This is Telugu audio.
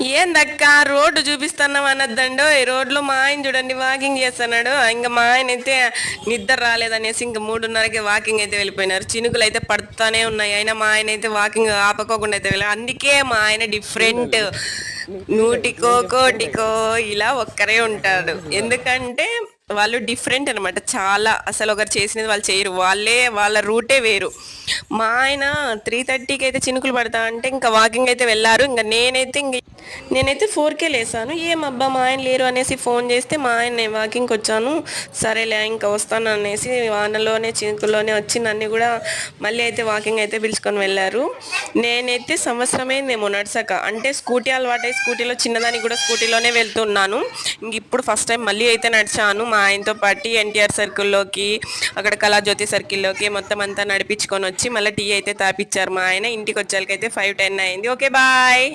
ఏందక్క రోడ్డు చూపిస్తున్నావు అనొద్దండు. ఈ రోడ్లో మా ఆయన చూడండి వాకింగ్ చేస్తున్నాడు. ఇంకా మా ఆయన అయితే నిద్ర రాలేదనేసి ఇంకా 3:30కి వాకింగ్ అయితే వెళ్ళిపోయినారు. చినుకులు అయితే పడుతూనే ఉన్నాయి, అయినా మా ఆయన అయితే వాకింగ్ ఆపకోకుండా అయితే వెళ్ళారు. అందుకే మా ఆయన డిఫరెంట్, నూటికో కోటికో ఇలా ఒక్కరే ఉంటాడు. ఎందుకంటే వాళ్ళు డిఫరెంట్ అనమాట. చాలా అసలు ఒకరు చేసినది వాళ్ళు చేయరు, వాళ్ళ రూటే వేరు. మా ఆయన 3:30కి అయితే చినుకులు పడతా అంటే ఇంకా వాకింగ్ అయితే వెళ్ళారు. ఇంకా నేనైతే 4కే లేసాను. ఏమబ్బా మా ఆయన లేరు అనేసి ఫోన్ చేస్తే మా ఆయన నేను వాకింగ్కి వచ్చాను, సరేలే ఇంకా వస్తాను అనేసి వానలోనే చినుకుల్లోనే వచ్చి నన్ను కూడా మళ్ళీ అయితే వాకింగ్ అయితే పిలుచుకొని వెళ్ళారు. నేనైతే సంవత్సరమైందేమో నడిచాక, అంటే స్కూటీ అలవాటై స్కూటీలో చిన్నదానికి కూడా స్కూటీలోనే వెళ్తున్నాను. ఇంక ఇప్పుడు ఫస్ట్ టైం మళ్ళీ అయితే నడిచాను మా ఆయనతో పాటు ఎన్టీఆర్ సర్కిల్లోకి, అక్కడ కళాజ్యోతి సర్కిల్లోకి మొత్తం అంతా నడిపించుకొని వచ్చి మళ్ళీ టీ అయితే తాపిచ్చారు మా ఆయన. ఇంటికి వచ్చేకైతే 5:10 అయింది. Okay bye.